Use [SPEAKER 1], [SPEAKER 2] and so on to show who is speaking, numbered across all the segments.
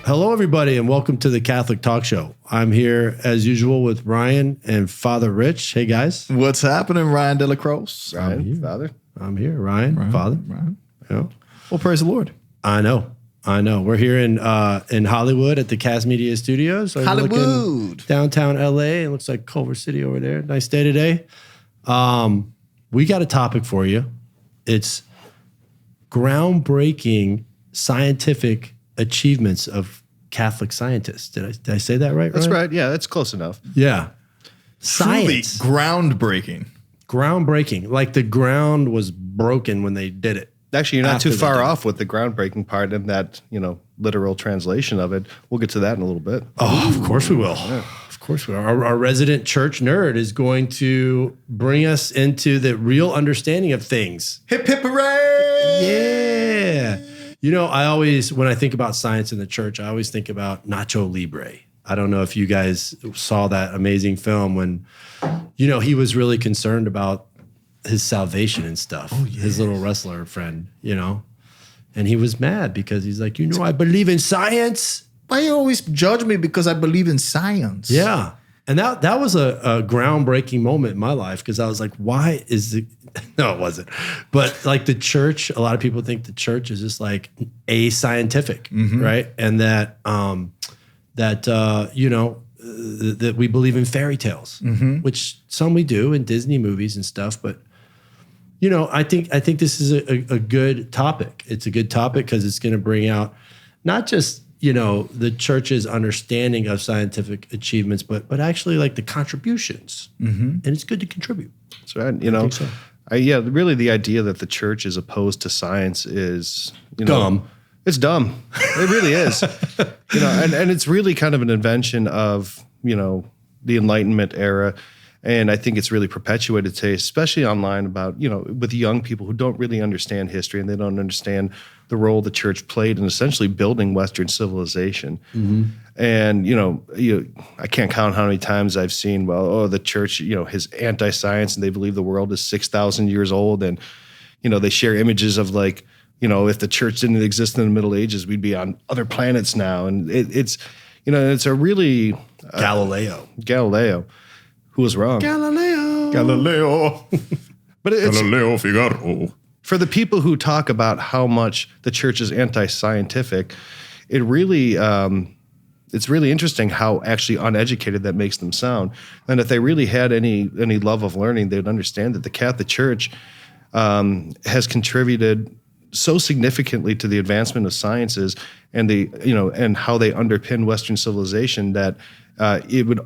[SPEAKER 1] Hello, everybody, and welcome to the Catholic Talk Show. I'm here, as usual, with Ryan and Father Rich. Hey, guys.
[SPEAKER 2] What's happening, Ryan De La Croce?
[SPEAKER 3] Ryan, Father.
[SPEAKER 1] I'm here. Ryan, Father.
[SPEAKER 2] Ryan.
[SPEAKER 1] Yeah.
[SPEAKER 2] Well, praise the Lord.
[SPEAKER 1] I know. We're here in Hollywood at the Cast Media Studios. So
[SPEAKER 2] Hollywood.
[SPEAKER 1] Downtown LA. It looks like Culver City over there. Nice day today. We got a topic for you. It's groundbreaking scientific achievements of Catholic scientists. Did I say that right?
[SPEAKER 3] That's
[SPEAKER 1] Ryan?
[SPEAKER 3] right. Yeah, that's close enough.
[SPEAKER 1] Yeah.
[SPEAKER 2] Truly
[SPEAKER 1] Science.
[SPEAKER 2] groundbreaking.
[SPEAKER 1] Like the ground was broken when they did it.
[SPEAKER 3] Actually, you're not
[SPEAKER 1] After
[SPEAKER 3] too
[SPEAKER 1] they
[SPEAKER 3] far
[SPEAKER 1] did it.
[SPEAKER 3] off with the groundbreaking part and that, literal translation of it. We'll get to that in a little bit.
[SPEAKER 1] Oh, of course we will. Yeah. Of course we will. Our resident church nerd is going to bring us into the real understanding of things.
[SPEAKER 2] Hip, hip, hooray!
[SPEAKER 1] Yeah. I always, when I think about science in the church, I always think about Nacho Libre. I don't know if you guys saw that amazing film when, he was really concerned about his salvation and stuff. Oh, yeah. His little wrestler friend, and he was mad because he's like, I believe in science.
[SPEAKER 2] Why you always judge me because I believe in science?
[SPEAKER 1] Yeah. And that was a groundbreaking moment in my life because I was like, why is the... No, it wasn't. But like the church, a lot of people think the church is just like ascientific, right? And that that we believe in fairy tales, which some we do in Disney movies and stuff. But I think this is a good topic. It's a good topic because it's going to bring out not just the church's understanding of scientific achievements, but actually like the contributions. And it's good to contribute.
[SPEAKER 3] That's right.
[SPEAKER 1] I think so.
[SPEAKER 3] Really the idea that the church is opposed to science is,
[SPEAKER 1] Dumb.
[SPEAKER 3] It's dumb. It really is. And it's really kind of an invention of, the Enlightenment era. And I think it's really perpetuated today, especially online about, with young people who don't really understand history and they don't understand the role the church played in essentially building Western civilization. And, I can't count how many times I've seen, the church, is anti-science and they believe the world is 6,000 years old. And, they share images of like, if the church didn't exist in the Middle Ages, we'd be on other planets now. And it's a really... Galileo. Who was wrong?
[SPEAKER 2] Galileo.
[SPEAKER 3] But it's...
[SPEAKER 2] Galileo Figaro.
[SPEAKER 3] For the people who talk about how much the church is anti-scientific, it really... it's really interesting how actually uneducated that makes them sound. And if they really had any love of learning, they would understand that the Catholic Church has contributed so significantly to the advancement of sciences and and how they underpin Western civilization that it would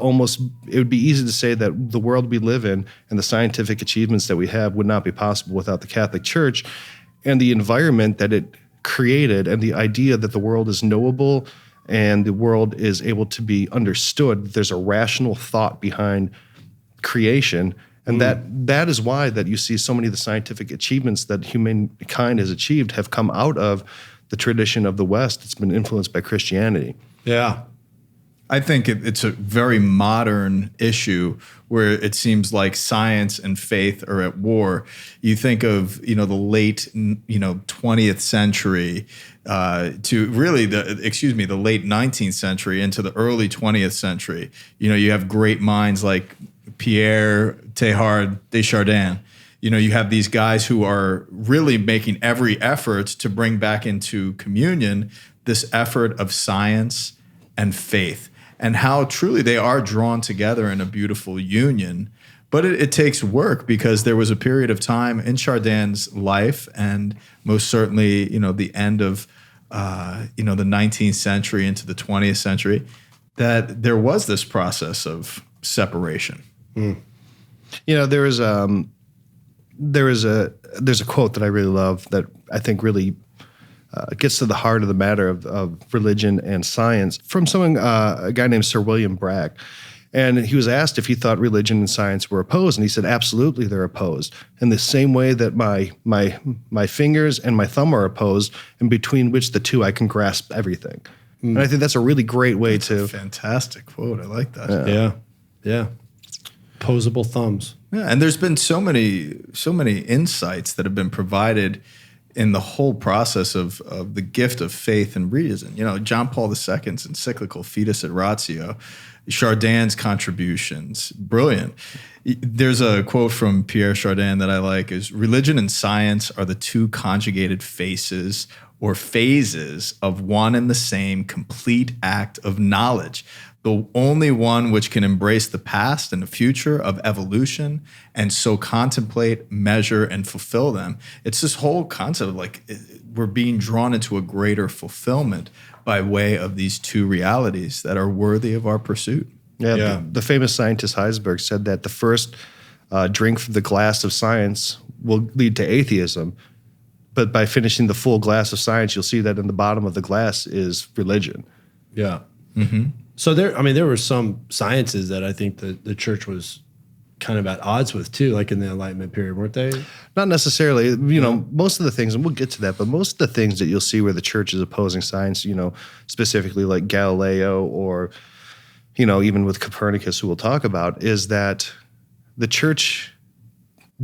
[SPEAKER 3] be easy to say that the world we live in and the scientific achievements that we have would not be possible without the Catholic Church and the environment that it created and the idea that the world is knowable and the world is able to be understood. There's a rational thought behind creation. And that is why that you see so many of the scientific achievements that humankind has achieved have come out of the tradition of the West. It's been influenced by Christianity.
[SPEAKER 1] Yeah.
[SPEAKER 2] I think it's a very modern issue where it seems like science and faith are at war. You think of, the late, 20th century to really the late 19th century into the early 20th century. You have great minds like Pierre Teilhard de Chardin. You have these guys who are really making every effort to bring back into communion this effort of science and faith and how truly they are drawn together in a beautiful union. But it takes work because there was a period of time in Chardin's life and most certainly, the end of, the 19th century into the 20th century that there was this process of separation.
[SPEAKER 3] There's a quote that I really love that I think really gets to the heart of the matter of religion and science from a guy named Sir William Bragg. And he was asked if he thought religion and science were opposed, and he said, absolutely, they're opposed. In the same way that my fingers and my thumb are opposed, and between which the two I can grasp everything. And I think that's a really great way to...
[SPEAKER 2] Fantastic quote. I like that.
[SPEAKER 1] Yeah. Opposable thumbs.
[SPEAKER 2] Yeah, and there's been so many insights that have been provided in the whole process of the gift of faith and reason. You know, John Paul II's encyclical Fides et Ratio, Chardin's contributions, brilliant. There's a quote from Pierre Chardin that I like is, religion and science are the two conjugated faces or phases of one and the same complete act of knowledge, the only one which can embrace the past and the future of evolution and so contemplate, measure, and fulfill them. It's this whole concept of like we're being drawn into a greater fulfillment by way of these two realities that are worthy of our pursuit.
[SPEAKER 3] Yeah. The famous scientist Heisenberg said that the first drink from the glass of science will lead to atheism. But by finishing the full glass of science, you'll see that in the bottom of the glass is religion.
[SPEAKER 1] Yeah. Mm-hmm. So there were some sciences that I think the church was kind of at odds with too, like in the Enlightenment period, weren't they?
[SPEAKER 3] Not necessarily. You know, most of the things, and we'll get to that, but most of the things that you'll see where the church is opposing science, you know, specifically like Galileo or, you know, even with Copernicus, who we'll talk about, is that the church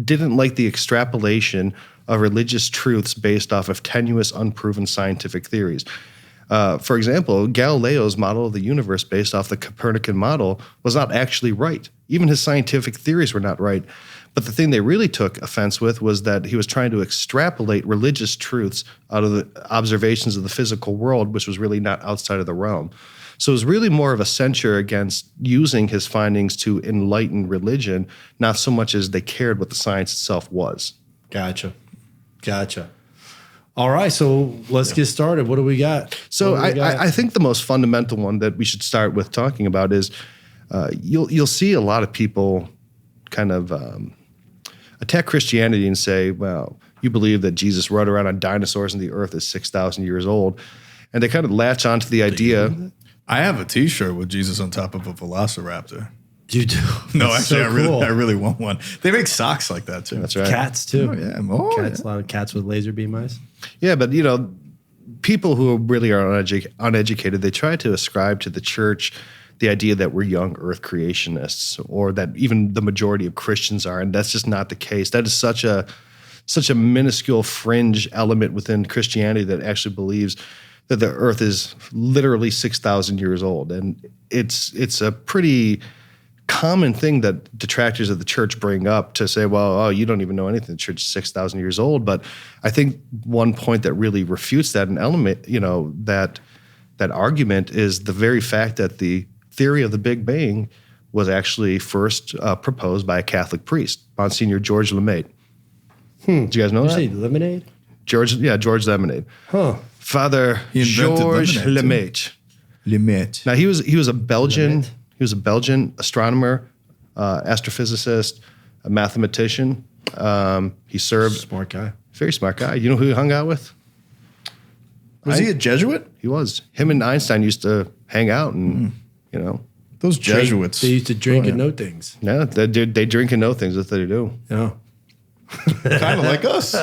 [SPEAKER 3] didn't like the extrapolation of religious truths based off of tenuous, unproven scientific theories. For example, Galileo's model of the universe based off the Copernican model was not actually right. Even his scientific theories were not right. But the thing they really took offense with was that he was trying to extrapolate religious truths out of the observations of the physical world, which was really not outside of the realm. So it was really more of a censure against using his findings to enlighten religion, not so much as they cared what the science itself was.
[SPEAKER 1] Gotcha. All right, so let's get started. What do we got?
[SPEAKER 3] So I think the most fundamental one that we should start with talking about is you'll see a lot of people kind of attack Christianity and say, well, you believe that Jesus rode around on dinosaurs and the earth is 6,000 years old. And they kind of latch onto the idea.
[SPEAKER 2] I have a T-shirt with Jesus on top of a velociraptor.
[SPEAKER 1] You do?
[SPEAKER 2] No,
[SPEAKER 1] That's
[SPEAKER 2] actually,
[SPEAKER 1] so cool.
[SPEAKER 2] I really want one. They make socks like that too.
[SPEAKER 3] That's right.
[SPEAKER 1] Cats too.
[SPEAKER 2] Oh, yeah.
[SPEAKER 1] Cats, a lot of cats with laser beam eyes.
[SPEAKER 3] Yeah, but you know, people who really are uneducated, they try to ascribe to the church the idea that we're young earth creationists, or that even the majority of Christians are, and that's just not the case. That is such a minuscule fringe element within Christianity that actually believes that the earth is literally 6,000 years old. And it's a pretty common thing that detractors of the church bring up to say, well, you don't even know anything. The church is 6,000 years old. But I think one point that really refutes that an element, you know, that argument is the very fact that the theory of the Big Bang was actually first proposed by a Catholic priest, Monsignor George Lemaitre. Did you guys know that?
[SPEAKER 1] Did you say lemonade?
[SPEAKER 3] George Lemonade.
[SPEAKER 1] Huh.
[SPEAKER 3] Father George Lemaitre. Now he was a Belgian.
[SPEAKER 1] Lemaitre.
[SPEAKER 3] He was a Belgian astronomer, astrophysicist, a mathematician. He served.
[SPEAKER 1] Smart guy.
[SPEAKER 3] Very smart guy. You know who he hung out with?
[SPEAKER 2] Was he a Jesuit?
[SPEAKER 3] He was. Him and Einstein used to hang out, and you know,
[SPEAKER 2] Those Jesuits.
[SPEAKER 1] They used to drink and know things.
[SPEAKER 3] yeah, they drink and know things. That's what they do.
[SPEAKER 1] Yeah.
[SPEAKER 2] Kind of like us.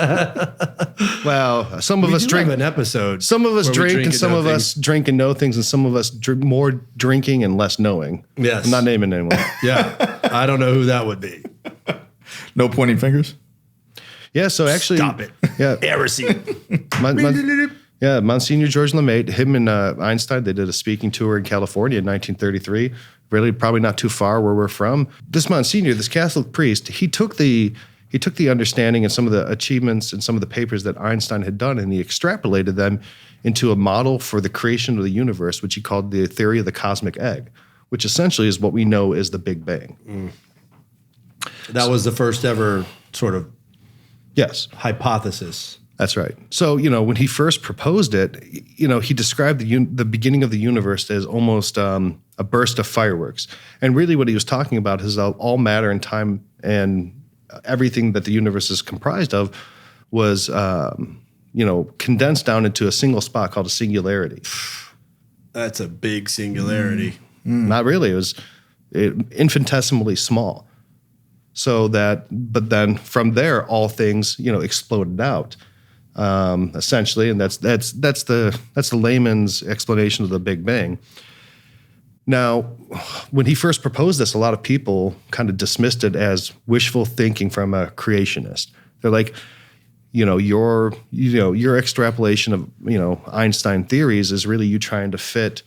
[SPEAKER 3] Well, some of
[SPEAKER 1] We
[SPEAKER 3] us
[SPEAKER 1] do
[SPEAKER 3] drink.
[SPEAKER 1] have an episode.
[SPEAKER 3] Some of us
[SPEAKER 1] where we
[SPEAKER 3] drink, and
[SPEAKER 1] and
[SPEAKER 3] some
[SPEAKER 1] know
[SPEAKER 3] of us
[SPEAKER 1] things.
[SPEAKER 3] drink and know things, and some of us more drinking and less knowing.
[SPEAKER 1] Yes.
[SPEAKER 3] I'm not naming anyone.
[SPEAKER 1] Yeah. I don't know who that would be.
[SPEAKER 2] No pointing fingers.
[SPEAKER 3] Yeah, so actually,
[SPEAKER 1] Stop it.
[SPEAKER 3] Yeah,
[SPEAKER 1] Heresy.
[SPEAKER 3] Monsignor George Lemaitre, him and Einstein, they did a speaking tour in California in 1933. Really, probably not too far where we're from. This Monsignor, this Catholic priest, he took the understanding and some of the achievements and some of the papers that Einstein had done, and he extrapolated them into a model for the creation of the universe, which he called the theory of the cosmic egg, which essentially is what we know as the Big Bang.
[SPEAKER 1] That was the first ever sort of
[SPEAKER 3] Yes.
[SPEAKER 1] hypothesis.
[SPEAKER 3] That's right. So, you know, when he first proposed it, you know, he described the beginning of the universe as almost a burst of fireworks. And really what he was talking about is all matter and time and everything that the universe is comprised of was, you know, condensed down into a single spot called a singularity.
[SPEAKER 1] That's a big singularity.
[SPEAKER 3] Not really. It was infinitesimally small. So but then from there, all things, you know, exploded out. Essentially, and that's the layman's explanation of the Big Bang. Now, when he first proposed this, a lot of people kind of dismissed it as wishful thinking from a creationist. They're like, your extrapolation of, Einstein theories is really you trying to fit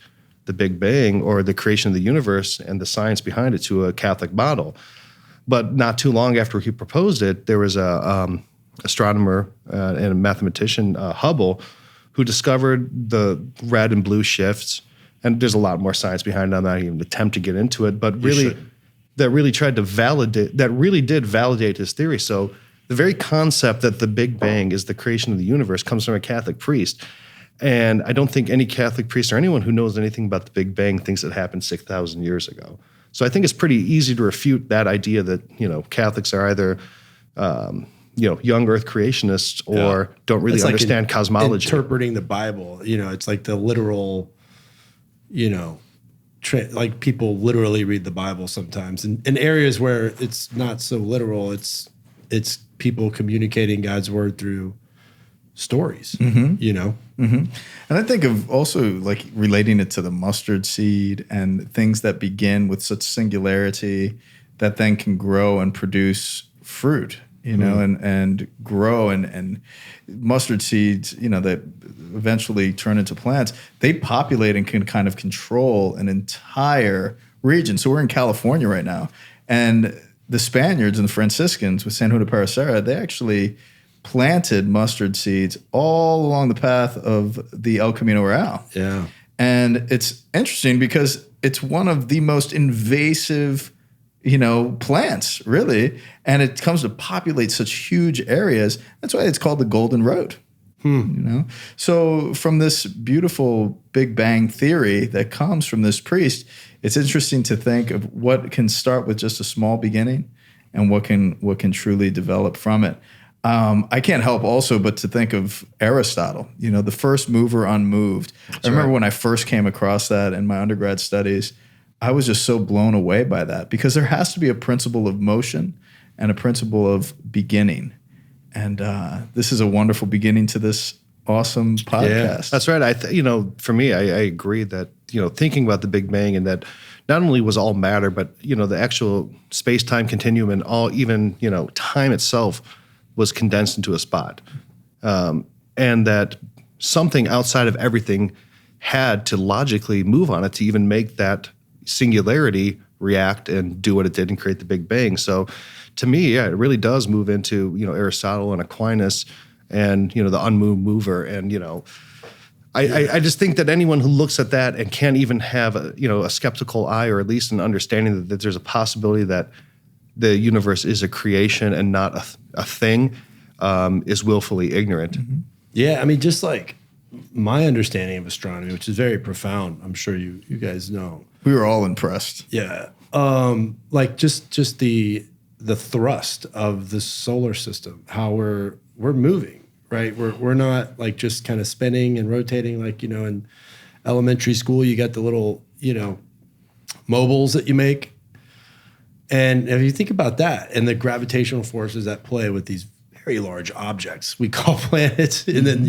[SPEAKER 3] the Big Bang or the creation of the universe and the science behind it to a Catholic model. But not too long after he proposed it, there was a astronomer and a mathematician, Hubble, who discovered the red and blue shifts. And there's a lot more science behind it. I'm not even attempt to get into it, but really that really did validate his theory. So the very concept that the Big Bang is the creation of the universe comes from a Catholic priest. And I don't think any Catholic priest or anyone who knows anything about the Big Bang thinks it happened 6,000 years ago. So I think it's pretty easy to refute that idea that, Catholics are either, young earth creationists or don't really understand cosmology.
[SPEAKER 1] Interpreting the Bible, it's like the literal, like people literally read the Bible sometimes. And in areas where it's not so literal, it's people communicating God's word through stories,
[SPEAKER 2] And I think of also like relating it to the mustard seed and things that begin with such singularity that then can grow and produce fruit, and grow and mustard seeds, that eventually turn into plants. They populate and can kind of control an entire region. So we're in California right now, and the Spaniards and the Franciscans with San Junipero, they actually planted mustard seeds all along the path of the El Camino Real.
[SPEAKER 1] Yeah.
[SPEAKER 2] And it's interesting because it's one of the most invasive, plants, really. And it comes to populate such huge areas. That's why it's called the Golden Road. So from this beautiful Big Bang theory that comes from this priest, it's interesting to think of what can start with just a small beginning and what can truly develop from it. I can't help also but to think of Aristotle, the first mover unmoved. I remember when I first came across that in my undergrad studies, I was just so blown away by that because there has to be a principle of motion and a principle of beginning. And this is a wonderful beginning to this awesome podcast.
[SPEAKER 3] Yeah, that's right. For me, I agree that, thinking about the Big Bang and that not only was all matter, but, the actual space-time continuum and all even, time itself was condensed into a spot. And that something outside of everything had to logically move on it to even make that singularity react and do what it did and create the Big Bang. So to me, it really does move into, Aristotle and Aquinas and, the unmoved mover. And, I just think that anyone who looks at that and can't even have a skeptical eye or at least an understanding that there's a possibility that the universe is a creation and not a thing is willfully ignorant.
[SPEAKER 1] Yeah, I mean, just like my understanding of astronomy, which is very profound, I'm sure you guys know.
[SPEAKER 2] We were all impressed.
[SPEAKER 1] Yeah, like just the thrust of the solar system, how we're moving, right? We're not like just kind of spinning and rotating like in elementary school. You got the little mobiles that you make. And if you think about that and the gravitational forces at play with these very large objects we call planets, and then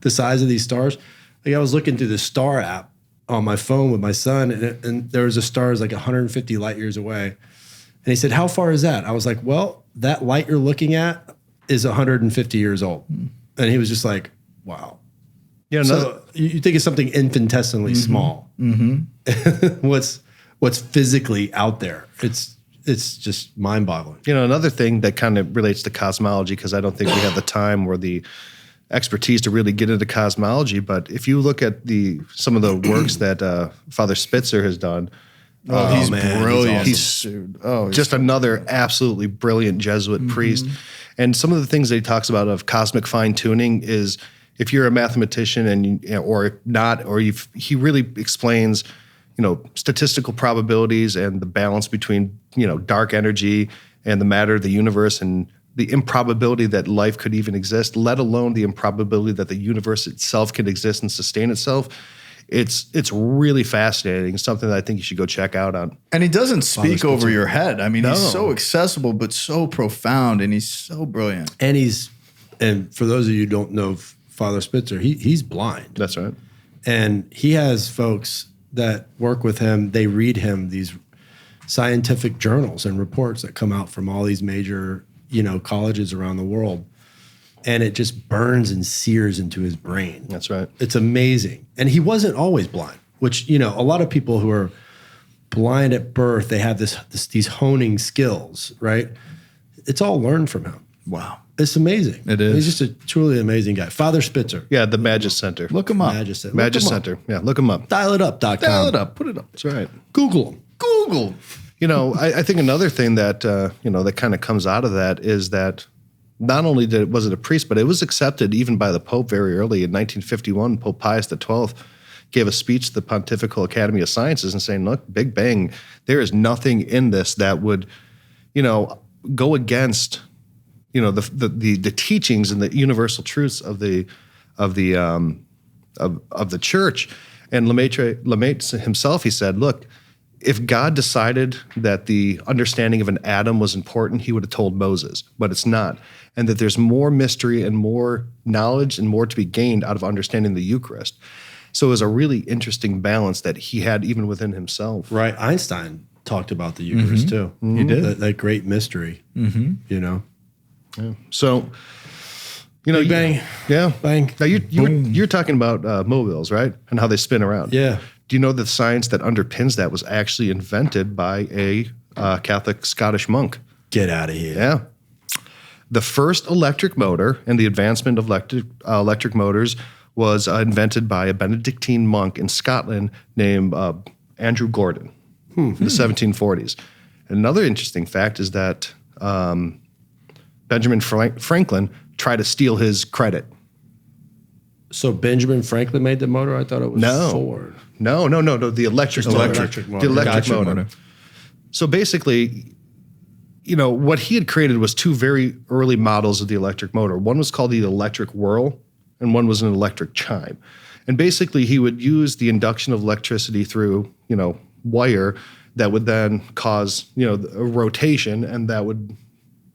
[SPEAKER 1] the size of these stars. Like I was looking through the star app on my phone with my son, and there was a star like 150 light years away. And he said, "How far is that?" I was like, "Well, that light you're looking at is 150 years old." And he was just like, "Wow." Yeah. So you think of something infinitesimally small. What's physically out there? It's just mind-boggling.
[SPEAKER 3] Another thing that kind of relates to cosmology, because I don't think we have the time or the expertise to really get into cosmology, but if you look at some of the works that Father Spitzer has done,
[SPEAKER 2] he's brilliant.
[SPEAKER 3] He's just another absolutely brilliant Jesuit priest. And some of the things that he talks about of cosmic fine-tuning is if you're a mathematician he really explains statistical probabilities and the balance between, dark energy and the matter of the universe and the improbability that life could even exist, let alone the improbability that the universe itself can exist and sustain itself. It's really fascinating. It's something that I think you should go check out on.
[SPEAKER 2] And he doesn't speak over your head. I mean, he's so accessible, but so profound, and he's so brilliant.
[SPEAKER 1] And for those of you who don't know Father Spitzer, he's blind.
[SPEAKER 3] That's right.
[SPEAKER 1] And he has folks that work with him. They read him these scientific journals and reports that come out from all these major, colleges around the world. and it just burns and sears into his brain.
[SPEAKER 3] That's right.
[SPEAKER 1] It's amazing. And he wasn't always blind, which, you know, a lot of people who are blind at birth, they have these honing skills, right? It's all learned from him.
[SPEAKER 2] Wow.
[SPEAKER 1] It's amazing.
[SPEAKER 2] It is.
[SPEAKER 1] He's just a truly amazing guy. Father Spitzer.
[SPEAKER 3] Yeah, the Magis Center.
[SPEAKER 2] Look him up.
[SPEAKER 1] Magis Center.
[SPEAKER 3] Magis
[SPEAKER 1] Look him up.
[SPEAKER 3] Center. Yeah, look him up.
[SPEAKER 1] Dialit.com.
[SPEAKER 2] Dial it up. Put it up.
[SPEAKER 3] That's right.
[SPEAKER 1] Google him.
[SPEAKER 2] Google.
[SPEAKER 3] You know, I think another thing that that kind of comes out of that is that not only was it a priest, but it was accepted even by the Pope very early in 1951. Pope Pius XII gave a speech to the Pontifical Academy of Sciences and saying, "Look, Big Bang, there is nothing in this that would, go against, the teachings and the universal truths of the church." And Lemaitre himself, he said, "Look, if God decided that the understanding of an atom was important, he would have told Moses, but it's not. And that there's more mystery and more knowledge and more to be gained out of understanding the Eucharist." So it was a really interesting balance that he had even within himself.
[SPEAKER 1] Right. Einstein talked about the Eucharist too.
[SPEAKER 2] He did.
[SPEAKER 1] That great mystery, you know.
[SPEAKER 3] Yeah. So,
[SPEAKER 1] Big bang.
[SPEAKER 3] Yeah.
[SPEAKER 1] Bang.
[SPEAKER 3] Now you're talking about mobiles, right? And how they spin around.
[SPEAKER 1] Yeah.
[SPEAKER 3] Do you know that the science that underpins that was actually invented by a Catholic Scottish monk?
[SPEAKER 1] Get out of here.
[SPEAKER 3] Yeah. The first electric motor and the advancement of electric motors was invented by a Benedictine monk in Scotland named Andrew Gordon in the 1740s. Another interesting fact is that Benjamin Franklin tried to steal his credit.
[SPEAKER 1] So Benjamin Franklin made the motor? I thought it was Ford.
[SPEAKER 3] No, the electric motor.
[SPEAKER 1] Electric motor.
[SPEAKER 3] The electric
[SPEAKER 2] Gotcha.
[SPEAKER 3] motor. So basically, what he had created was two very early models of the electric motor. One was called the electric whirl, and one was an electric chime. And basically, he would use the induction of electricity through, wire that would then cause, a rotation, and that would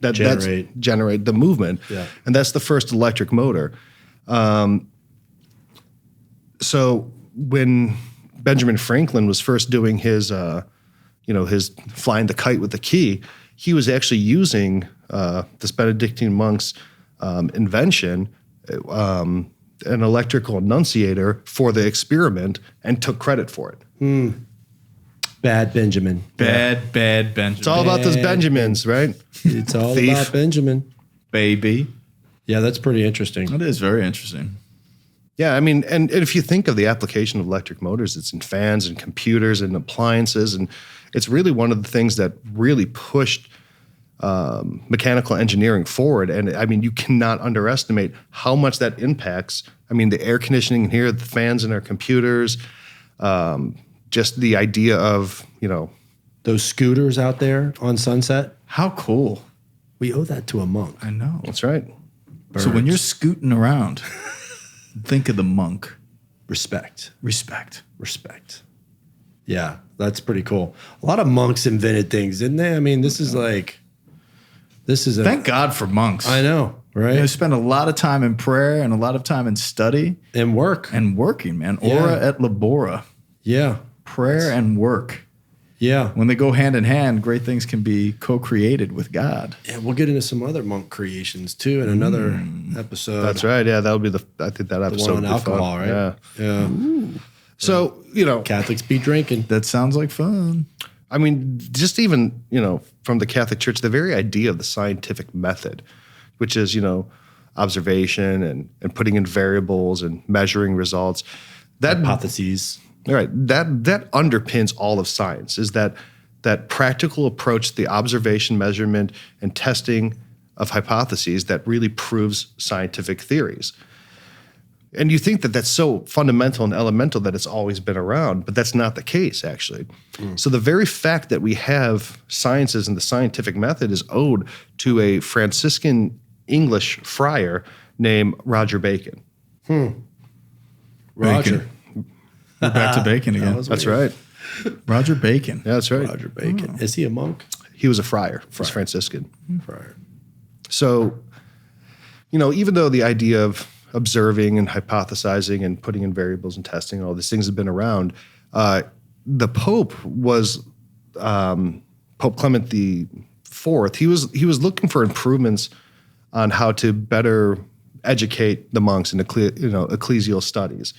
[SPEAKER 3] generate the movement.
[SPEAKER 1] Yeah.
[SPEAKER 3] And that's the first electric motor. So when Benjamin Franklin was first doing his, his flying the kite with the key, he was actually using this Benedictine monk's invention, an electrical annunciator, for the experiment, and took credit for it.
[SPEAKER 1] Bad Benjamin.
[SPEAKER 2] Bad Benjamin.
[SPEAKER 3] It's all about those Benjamins, right?
[SPEAKER 1] It's all
[SPEAKER 3] Thief.
[SPEAKER 1] about Benjamin.
[SPEAKER 2] Baby.
[SPEAKER 1] Yeah, that's pretty interesting.
[SPEAKER 2] That is very interesting.
[SPEAKER 3] Yeah, I mean, and if you think of the application of electric motors, it's in fans and computers and appliances, and it's really one of the things that really pushed mechanical engineering forward. And I mean, you cannot underestimate how much that impacts. I mean, the air conditioning in here, the fans in our computers, just the idea of,
[SPEAKER 1] Those scooters out there on Sunset,
[SPEAKER 2] How cool.
[SPEAKER 1] we owe that to a monk.
[SPEAKER 2] I know.
[SPEAKER 3] that's right.
[SPEAKER 2] So when you're scooting around, think of the monk.
[SPEAKER 1] Respect.
[SPEAKER 2] Respect.
[SPEAKER 1] Yeah, that's pretty cool. A lot of monks invented things, didn't they? I mean, this is a
[SPEAKER 2] Thank God for monks.
[SPEAKER 1] I know, right?
[SPEAKER 2] They spend a lot of time in prayer and a lot of time in study
[SPEAKER 1] And work.
[SPEAKER 2] and working, man.
[SPEAKER 1] Yeah.
[SPEAKER 2] Ora et labora.
[SPEAKER 1] Yeah.
[SPEAKER 2] Prayer and work.
[SPEAKER 1] Yeah.
[SPEAKER 2] When they go hand in hand, great things can be co-created with God.
[SPEAKER 1] And we'll get into some other monk creations too in another episode.
[SPEAKER 3] That's right. Yeah, that would be I think that
[SPEAKER 1] The
[SPEAKER 3] episode
[SPEAKER 1] one on
[SPEAKER 3] would be fun.
[SPEAKER 1] alcohol, right?
[SPEAKER 3] Yeah.
[SPEAKER 1] Yeah.
[SPEAKER 3] So,
[SPEAKER 1] Catholics be drinking.
[SPEAKER 2] That sounds like fun.
[SPEAKER 3] I mean, just even, from the Catholic Church, the very idea of the scientific method, which is, observation and putting in variables and measuring results. That
[SPEAKER 1] Hypotheses.
[SPEAKER 3] Right. That underpins all of science, is that practical approach to the observation, measurement, and testing of hypotheses that really proves scientific theories. And you think that that's so fundamental and elemental that it's always been around, but that's not the case, actually. So the very fact that we have sciences and the scientific method is owed to a Franciscan English friar named Roger Bacon.
[SPEAKER 1] Roger.
[SPEAKER 2] We're back to Bacon again.
[SPEAKER 3] That's right.
[SPEAKER 2] Roger Bacon.
[SPEAKER 3] Yeah, that's right.
[SPEAKER 1] Roger Bacon. Is he a monk?
[SPEAKER 3] He was a friar. He's Franciscan.
[SPEAKER 1] Friar.
[SPEAKER 3] So, even though the idea of observing and hypothesizing and putting in variables and testing and all these things have been around, the Pope was Pope Clement IV. He was looking for improvements on how to better educate the monks in ecclesial studies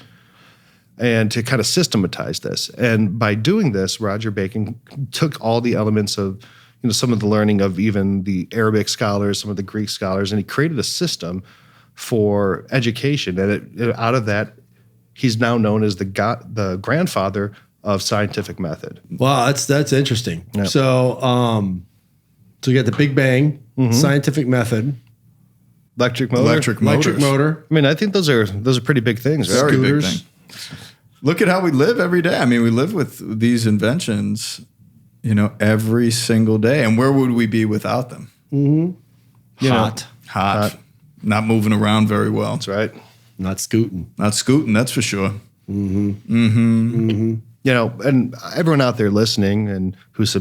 [SPEAKER 3] and to kind of systematize this. And by doing this, Roger Bacon took all the elements of some of the learning of even the Arabic scholars, some of the Greek scholars, and he created a system for education. And out of that, he's now known as the grandfather of scientific method.
[SPEAKER 1] Wow, that's interesting.
[SPEAKER 3] Yep.
[SPEAKER 1] So, so you got the Big Bang, scientific method,
[SPEAKER 3] Electric motor. I mean, I think those are pretty big things. Right?
[SPEAKER 2] Very big thing. Look at how we live every day. I mean, we live with these inventions, every single day. And where would we be without them?
[SPEAKER 1] Mm-hmm.
[SPEAKER 2] Hot. Not moving around very well.
[SPEAKER 3] That's right.
[SPEAKER 1] Not scooting,
[SPEAKER 2] that's for sure.
[SPEAKER 1] Mm-hmm. Mm-hmm.
[SPEAKER 3] Mm-hmm. And everyone out there listening and who's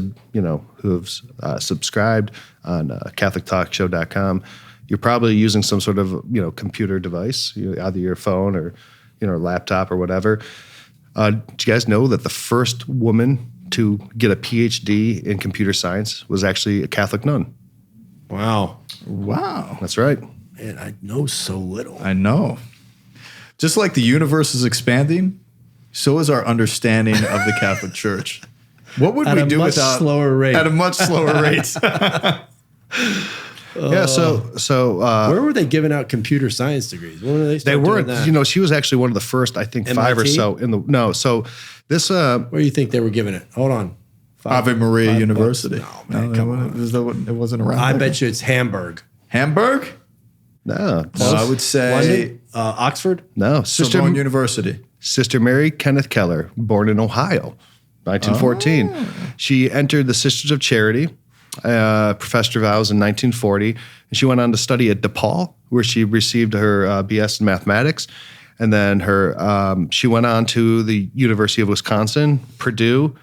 [SPEAKER 3] subscribed on CatholicTalkShow.com, you're probably using some sort of computer device, either your phone or laptop or whatever. Did you guys know that the first woman to get a PhD in computer science was actually a Catholic nun?
[SPEAKER 1] Wow.
[SPEAKER 3] That's right.
[SPEAKER 1] Man, I know so little.
[SPEAKER 2] I know. Just like the universe is expanding, so is our understanding of the Catholic Church. What would we do without
[SPEAKER 1] slower rate?
[SPEAKER 2] At a much slower rate.
[SPEAKER 3] Yeah. So
[SPEAKER 1] where were they giving out computer science degrees? When were
[SPEAKER 3] they weren't. She was actually one of the first. I think MIT? 5 or so in the no. So this.
[SPEAKER 1] Where do you think they were giving it? Hold on.
[SPEAKER 2] Ave Maria University.
[SPEAKER 1] No, man, come on.
[SPEAKER 2] It wasn't around.
[SPEAKER 1] I bet you it's Hamburg.
[SPEAKER 2] Hamburg?
[SPEAKER 3] No.
[SPEAKER 2] Well, I would say
[SPEAKER 1] London? Oxford?
[SPEAKER 3] No.
[SPEAKER 2] Sorbonne University.
[SPEAKER 3] Sister Mary Kenneth Keller, born in Ohio, 1914. Oh. She entered the Sisters of Charity, professed her vows in 1940, and she went on to study at DePaul, where she received her BS in mathematics. And then she went on to the University of Wisconsin, Purdue,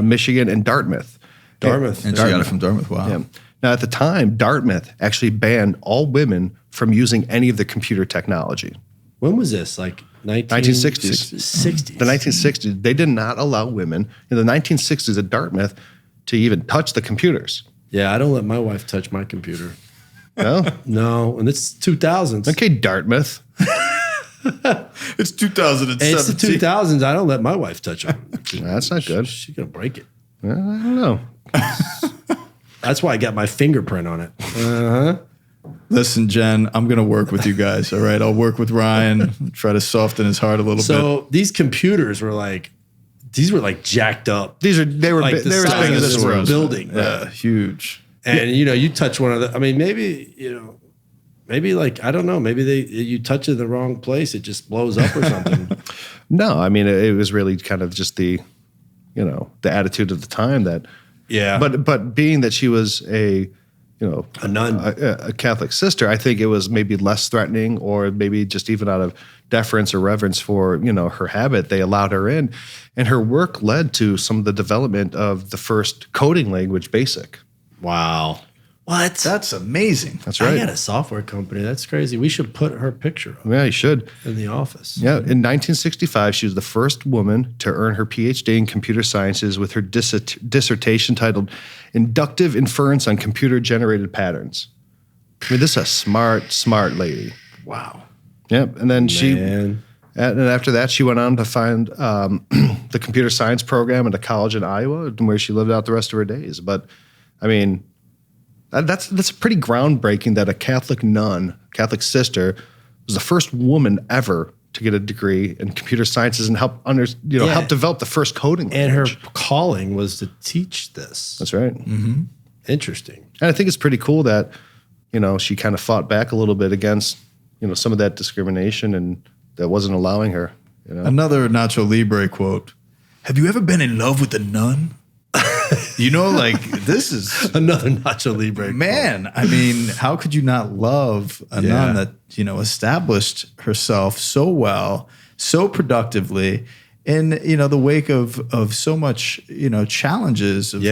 [SPEAKER 3] Michigan, and Dartmouth.
[SPEAKER 2] And she got it from Dartmouth. Wow. Yeah.
[SPEAKER 3] Now, at the time, Dartmouth actually banned all women from using any of the computer technology.
[SPEAKER 1] When was this? Like
[SPEAKER 3] 1960s.
[SPEAKER 1] 60s.
[SPEAKER 3] The 1960s. They did not allow women in the 1960s at Dartmouth to even touch the computers.
[SPEAKER 1] Yeah, I don't let my wife touch my computer.
[SPEAKER 3] No?
[SPEAKER 1] No, and it's 2000s.
[SPEAKER 3] Okay, Dartmouth.
[SPEAKER 2] It's 2017.
[SPEAKER 1] It's the 2000s. I don't let my wife touch it.
[SPEAKER 3] That's not good.
[SPEAKER 1] She's going to break it.
[SPEAKER 3] I don't know.
[SPEAKER 1] That's why I got my fingerprint on it. Uh-huh.
[SPEAKER 2] Listen, Jen, I'm going to work with you guys, all right? I'll work with Ryan, try to soften his heart a little bit.
[SPEAKER 1] So these computers were like jacked up.
[SPEAKER 3] They were
[SPEAKER 1] like
[SPEAKER 3] they were as big as this room.
[SPEAKER 1] Building.
[SPEAKER 2] Yeah, huge.
[SPEAKER 1] And, you touch one of the, I mean, maybe like, I don't know, maybe you touch it in the wrong place, it just blows up or something.
[SPEAKER 3] No, I mean, it was really kind of just the attitude of the time that,
[SPEAKER 1] yeah.
[SPEAKER 3] But being that she was a
[SPEAKER 1] nun,
[SPEAKER 3] a Catholic sister, I think it was maybe less threatening, or maybe just even out of deference or reverence for, her habit, they allowed her in. And her work led to some of the development of the first coding language, BASIC.
[SPEAKER 1] Wow. What?
[SPEAKER 2] That's amazing.
[SPEAKER 3] That's right.
[SPEAKER 1] I got a software company. That's crazy. We should put her picture up
[SPEAKER 3] Yeah, you should.
[SPEAKER 1] in the office.
[SPEAKER 3] Yeah, in 1965, she was the first woman to earn her PhD in computer sciences with her dissertation titled Inductive Inference on Computer-Generated Patterns. I mean, this is a smart lady.
[SPEAKER 1] Wow.
[SPEAKER 3] Yep, and then and after that, she went on to find the computer science program at a college in Iowa, where she lived out the rest of her days. But, I mean, that's pretty groundbreaking that a Catholic nun, Catholic sister, was the first woman ever to get a degree in computer sciences and help develop the first coding language.
[SPEAKER 1] And her calling was to teach this.
[SPEAKER 3] That's right.
[SPEAKER 1] Mm-hmm. Interesting.
[SPEAKER 3] And I think it's pretty cool that, she kind of fought back a little bit against, some of that discrimination and that wasn't allowing her.
[SPEAKER 2] Another Nacho Libre quote. Have you ever been in love with a nun? This is
[SPEAKER 1] another Nacho Libre.
[SPEAKER 2] Man, I mean, how could you not love a nun that, established herself so well, so productively in, the wake of so much, challenges of,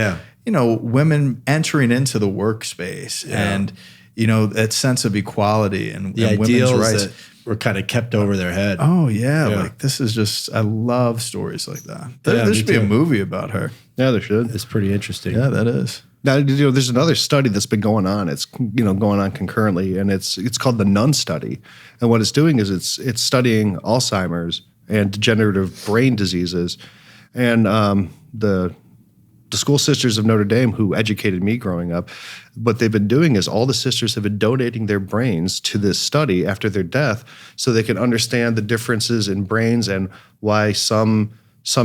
[SPEAKER 2] women entering into the workspace and, that sense of equality and women's rights.
[SPEAKER 1] That were kind of kept over their head.
[SPEAKER 2] Oh, yeah. Like, this is just, I love stories like that. There should be a movie about her.
[SPEAKER 3] Yeah, there should.
[SPEAKER 1] It's pretty interesting.
[SPEAKER 2] Yeah, that is.
[SPEAKER 3] Now, there's another study that's been going on. It's going on concurrently, and it's called the Nun Study. And what it's doing is it's studying Alzheimer's and degenerative brain diseases. And the School Sisters of Notre Dame, who educated me growing up, what they've been doing is all the sisters have been donating their brains to this study after their death, so they can understand the differences in brains and why some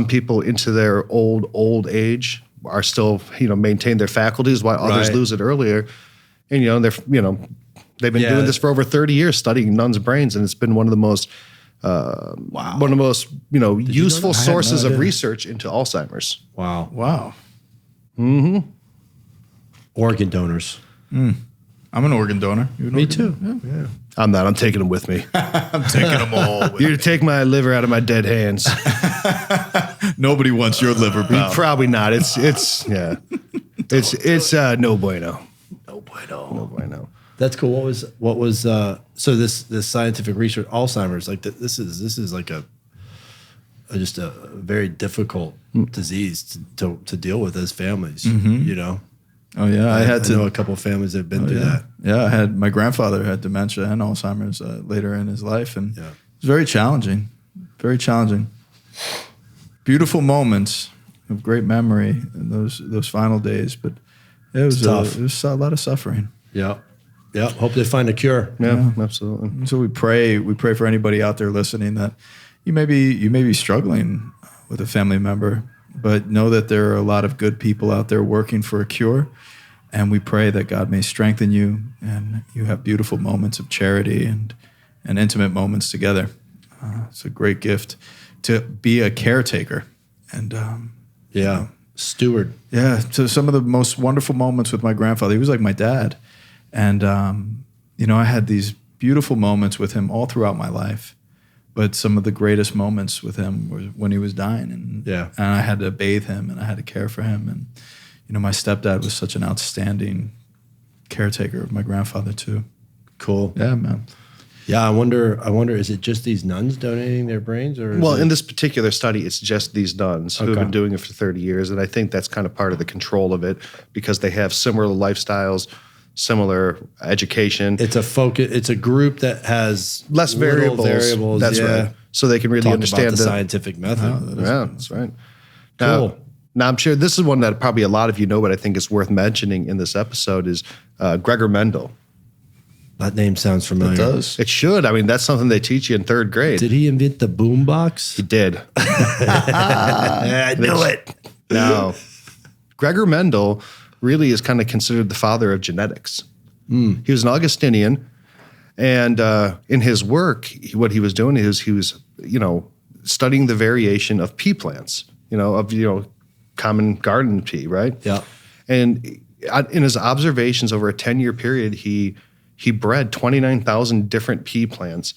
[SPEAKER 3] people into their old age are still, maintain their faculties, while others lose it earlier. And, they've been doing this for over 30 years, studying nuns' brains. And it's been one of the most, useful sources of research into Alzheimer's.
[SPEAKER 1] Wow.
[SPEAKER 2] Wow.
[SPEAKER 3] Mm-hmm.
[SPEAKER 1] Organ donors.
[SPEAKER 2] I'm an organ donor.
[SPEAKER 1] Me too.
[SPEAKER 3] Yeah. I'm not. I'm taking them with me.
[SPEAKER 2] I'm taking them all with
[SPEAKER 3] You're to take my liver out of my dead hands.
[SPEAKER 2] Nobody wants your liver, pal.
[SPEAKER 3] Probably not. It's no bueno.
[SPEAKER 1] No bueno.
[SPEAKER 3] No bueno.
[SPEAKER 1] That's cool. What was so this scientific research, Alzheimer's, like this is like just a very difficult disease to deal with as families,
[SPEAKER 2] Oh yeah, I
[SPEAKER 1] know a couple of families that have been through that.
[SPEAKER 2] Yeah, my grandfather had dementia and Alzheimer's later in his life, and it was very challenging. Very challenging. Beautiful moments of great memory in those final days, but it was tough. It was a lot of suffering.
[SPEAKER 1] Yeah. Hope they find a cure.
[SPEAKER 3] Yeah, absolutely.
[SPEAKER 2] So we pray for anybody out there listening that you may be struggling with a family member, but know that there are a lot of good people out there working for a cure. And we pray that God may strengthen you and you have beautiful moments of charity and intimate moments together. It's a great gift to be a caretaker and
[SPEAKER 1] steward.
[SPEAKER 2] Yeah, so some of the most wonderful moments with my grandfather. He was like my dad. And, I had these beautiful moments with him all throughout my life. But some of the greatest moments with him were when he was dying. And I had to bathe him and I had to care for him. And, my stepdad was such an outstanding caretaker of my grandfather too.
[SPEAKER 1] Cool.
[SPEAKER 2] Yeah, man.
[SPEAKER 1] Yeah, I wonder, is it just these nuns donating their brains? Or
[SPEAKER 3] in this particular study, it's just these nuns who have been doing it for 30 years. And I think that's kind of part of the control of it because they have similar lifestyles, similar education.
[SPEAKER 1] It's a group that has
[SPEAKER 3] less variables. That's right. So they can really understand
[SPEAKER 1] the scientific method.
[SPEAKER 3] That's right.
[SPEAKER 1] Cool.
[SPEAKER 3] Now, I'm sure this is one that probably a lot of you know, but I think it's worth mentioning in this episode is Gregor Mendel.
[SPEAKER 1] That name sounds familiar.
[SPEAKER 2] It does.
[SPEAKER 3] It should. I mean, that's something they teach you in third grade.
[SPEAKER 1] Did he invent the boombox?
[SPEAKER 3] He did.
[SPEAKER 1] I knew it.
[SPEAKER 3] Now, Gregor Mendel really is kind of considered the father of genetics. He was an Augustinian, and in his work, what he was doing is he was studying the variation of pea plants, common garden pea, right?
[SPEAKER 1] Yeah.
[SPEAKER 3] And in his observations over a 10-year period, he bred 29,000 different pea plants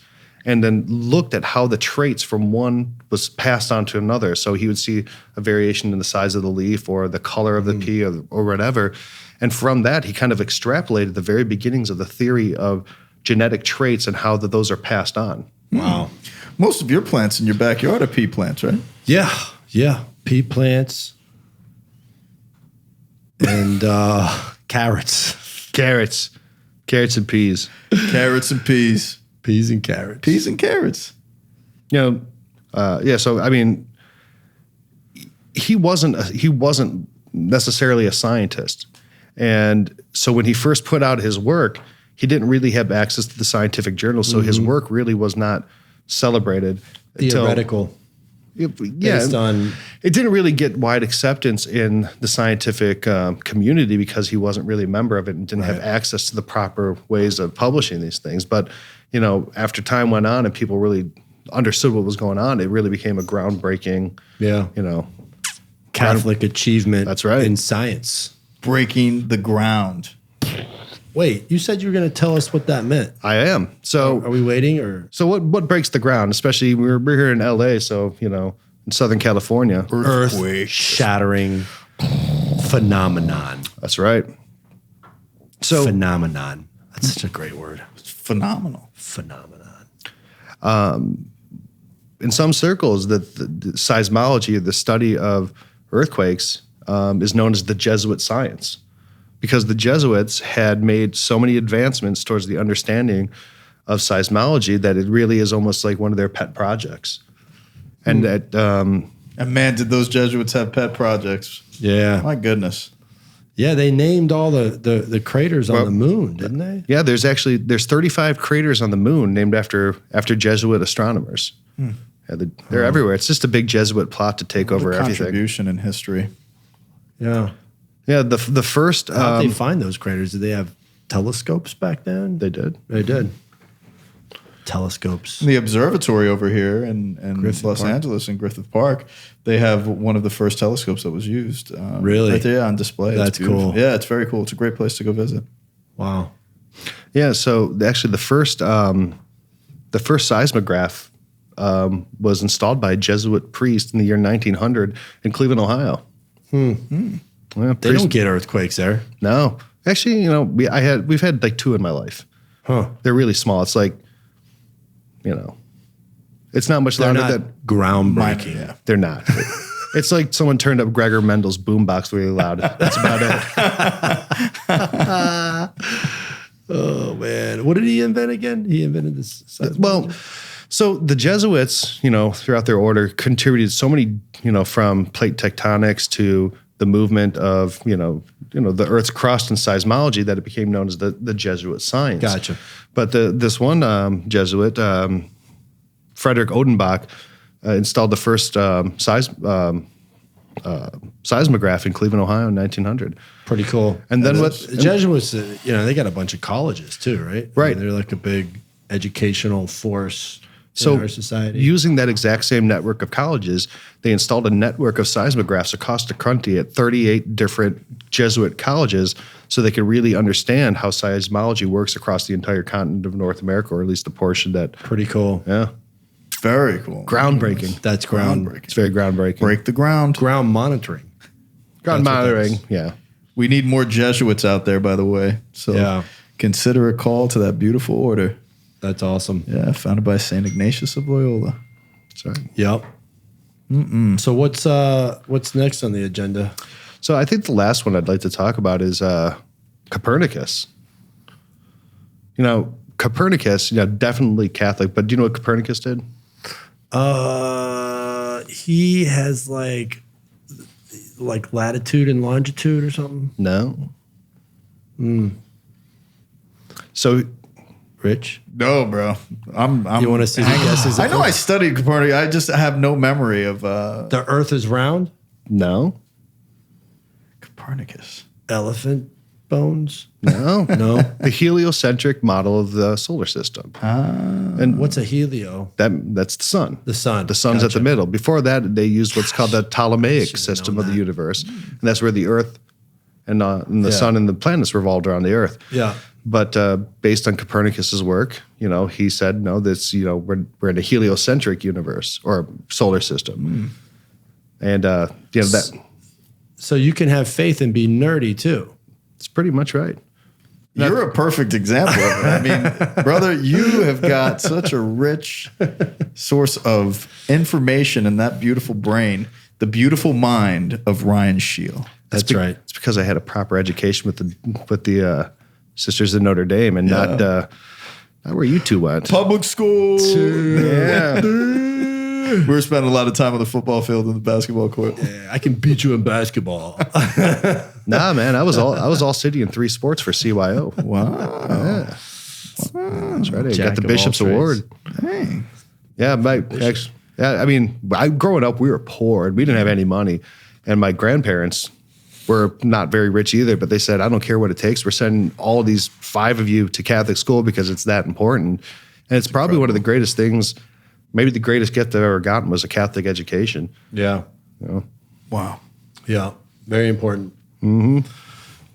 [SPEAKER 3] and then looked at how the traits from one was passed on to another. So he would see a variation in the size of the leaf or the color of the pea or whatever. And from that, he kind of extrapolated the very beginnings of the theory of genetic traits and how those are passed on.
[SPEAKER 1] Wow.
[SPEAKER 2] Most of your plants in your backyard are pea plants, right?
[SPEAKER 1] Yeah. Pea plants and carrots.
[SPEAKER 3] Carrots and peas.
[SPEAKER 2] Carrots and peas.
[SPEAKER 1] Peas and carrots.
[SPEAKER 2] Peas and carrots.
[SPEAKER 3] So I mean, he wasn't necessarily a scientist, and so when he first put out his work, he didn't really have access to the scientific journals. So his work really was not celebrated.
[SPEAKER 1] Theoretical. Based on
[SPEAKER 3] it didn't really get wide acceptance in the scientific community because he wasn't really a member of it and didn't have access to the proper ways of publishing these things. But after time went on and people really understood what was going on, it really became a groundbreaking,
[SPEAKER 1] Catholic achievement.
[SPEAKER 3] That's right.
[SPEAKER 1] In science,
[SPEAKER 2] breaking the ground.
[SPEAKER 1] Wait, you said you were going to tell us what that meant.
[SPEAKER 3] I am. So
[SPEAKER 1] are we waiting or?
[SPEAKER 3] So what breaks the ground? Especially we're here in LA, so in Southern California.
[SPEAKER 1] Earth shattering phenomenon.
[SPEAKER 3] That's right. So
[SPEAKER 1] phenomenon. That's such a great word.
[SPEAKER 2] It's phenomenal.
[SPEAKER 1] Phenomenon.
[SPEAKER 3] In some circles, the seismology, the study of earthquakes, is known as the Jesuit science. because the Jesuits had made so many advancements towards the understanding of seismology that it really is almost like one of their pet projects. And that,
[SPEAKER 2] And man, did those Jesuits have pet projects?
[SPEAKER 1] Yeah.
[SPEAKER 2] My goodness.
[SPEAKER 1] Yeah, they named all the craters on the moon, didn't they?
[SPEAKER 3] yeah, there's 35 craters on the moon named after Jesuit astronomers. Yeah, they're everywhere. It's just a big Jesuit plot to take over everything.
[SPEAKER 2] Contribution in history.
[SPEAKER 1] Yeah.
[SPEAKER 3] Yeah, the first
[SPEAKER 1] How did they find those craters? Did they have telescopes back then?
[SPEAKER 3] they did.
[SPEAKER 1] They did. Telescopes.
[SPEAKER 2] The observatory over here in Los
[SPEAKER 1] Park.
[SPEAKER 2] Angeles in Griffith Park, they have one of the first telescopes that was used.
[SPEAKER 1] Really?
[SPEAKER 2] Right there on display. It's
[SPEAKER 1] That's
[SPEAKER 2] beautiful.
[SPEAKER 1] cool.
[SPEAKER 2] Yeah, it's very cool. It's a great place to go visit.
[SPEAKER 1] Wow.
[SPEAKER 3] Yeah, so actually the first seismograph was installed by a Jesuit priest in the year 1900 in Cleveland, Ohio. Yeah,
[SPEAKER 1] They don't get earthquakes there.
[SPEAKER 3] No, actually, we've had like 2 in my life.
[SPEAKER 1] Huh.
[SPEAKER 3] They're really small. It's like, it's not much
[SPEAKER 1] They're
[SPEAKER 3] louder
[SPEAKER 1] not
[SPEAKER 3] than
[SPEAKER 1] groundbreaking.
[SPEAKER 2] Yeah.
[SPEAKER 3] they're not. It's like someone turned up Gregor Mendel's boombox really loud. That's about it.
[SPEAKER 1] Oh, man. What did he invent again? He invented this.
[SPEAKER 3] Well, so the Jesuits, throughout their order, contributed so many, from plate tectonics to the movement of, the Earth's crust and seismology that it became known as the Jesuit science.
[SPEAKER 1] Gotcha.
[SPEAKER 3] But this one Jesuit, Frederick Odenbach, installed the first seismograph in Cleveland, Ohio in 1900.
[SPEAKER 1] Pretty cool.
[SPEAKER 3] And then
[SPEAKER 1] the Jesuits, they got a bunch of colleges too, right?
[SPEAKER 3] Right.
[SPEAKER 1] They're like a big educational force
[SPEAKER 3] So
[SPEAKER 1] in our society.
[SPEAKER 3] using that exact same network of colleges, they installed a network of seismographs across the country at 38 different Jesuit colleges so they could really understand how seismology works across the entire continent of North America, or at least the portion that,
[SPEAKER 1] Pretty cool.
[SPEAKER 3] yeah,
[SPEAKER 2] Very cool.
[SPEAKER 3] groundbreaking.
[SPEAKER 1] That's groundbreaking.
[SPEAKER 3] It's very groundbreaking.
[SPEAKER 2] Break the ground.
[SPEAKER 1] Ground monitoring.
[SPEAKER 3] Ground
[SPEAKER 1] That's what that
[SPEAKER 3] monitoring,
[SPEAKER 1] is.
[SPEAKER 3] yeah.
[SPEAKER 2] We need more Jesuits out there, by the way. So
[SPEAKER 1] Yeah.
[SPEAKER 2] consider a call to that beautiful order.
[SPEAKER 1] That's awesome.
[SPEAKER 2] Yeah, founded by St. Ignatius of Loyola.
[SPEAKER 3] Sorry.
[SPEAKER 1] Yep. So what's next on the agenda?
[SPEAKER 3] So I think the last one I'd like to talk about is Copernicus. Copernicus, definitely Catholic, but do you know what Copernicus did?
[SPEAKER 1] He has like latitude and longitude or something.
[SPEAKER 3] No. So
[SPEAKER 1] Rich,
[SPEAKER 2] No, bro. I'm
[SPEAKER 1] you want to see the guesses?
[SPEAKER 2] I know I studied Copernicus. I just have no memory of
[SPEAKER 1] The Earth is round.
[SPEAKER 3] no,
[SPEAKER 2] Copernicus.
[SPEAKER 1] Elephant bones.
[SPEAKER 3] no,
[SPEAKER 1] No.
[SPEAKER 3] the heliocentric model of the solar system.
[SPEAKER 1] And what's a helio?
[SPEAKER 3] That's the sun.
[SPEAKER 1] The sun.
[SPEAKER 3] The sun's at the middle. Before that, they used what's called the Ptolemaic system
[SPEAKER 1] known
[SPEAKER 3] of the
[SPEAKER 1] that.
[SPEAKER 3] universe, and that's where the Earth and the
[SPEAKER 1] Yeah.
[SPEAKER 3] sun and the planets revolved around the Earth.
[SPEAKER 1] Yeah.
[SPEAKER 3] But based on Copernicus's work, he said, no, this, we're in a heliocentric universe or solar system, and that
[SPEAKER 1] So you can have faith and be nerdy too.
[SPEAKER 3] it's pretty much right.
[SPEAKER 2] You're a perfect example of it. I mean, brother, you have got such a rich source of information in that beautiful brain, the beautiful mind of Ryan Scheel.
[SPEAKER 1] That's right.
[SPEAKER 3] It's because I had a proper education with the Sisters of Notre Dame, and not where you two went.
[SPEAKER 2] Public school.
[SPEAKER 3] Yeah.
[SPEAKER 2] We were spending a lot of time on the football field and the basketball court.
[SPEAKER 1] Yeah, I can beat you in basketball.
[SPEAKER 3] Nah, man, I was all city in 3 sports for CYO.
[SPEAKER 2] Wow.
[SPEAKER 3] That's right. I
[SPEAKER 1] Jack
[SPEAKER 3] got the
[SPEAKER 1] of all
[SPEAKER 3] Bishop's
[SPEAKER 1] trades.
[SPEAKER 3] Award.
[SPEAKER 2] Hey.
[SPEAKER 3] Yeah, growing up, we were poor and we didn't have any money. And my grandparents were not very rich either, but they said, I don't care what it takes. We're sending all of these 5 of you to Catholic school because it's that important. And it's probably one of the greatest things, maybe the greatest gift I've ever gotten was a Catholic education.
[SPEAKER 1] Yeah.
[SPEAKER 2] Wow.
[SPEAKER 1] Yeah. Very important. Mm-hmm.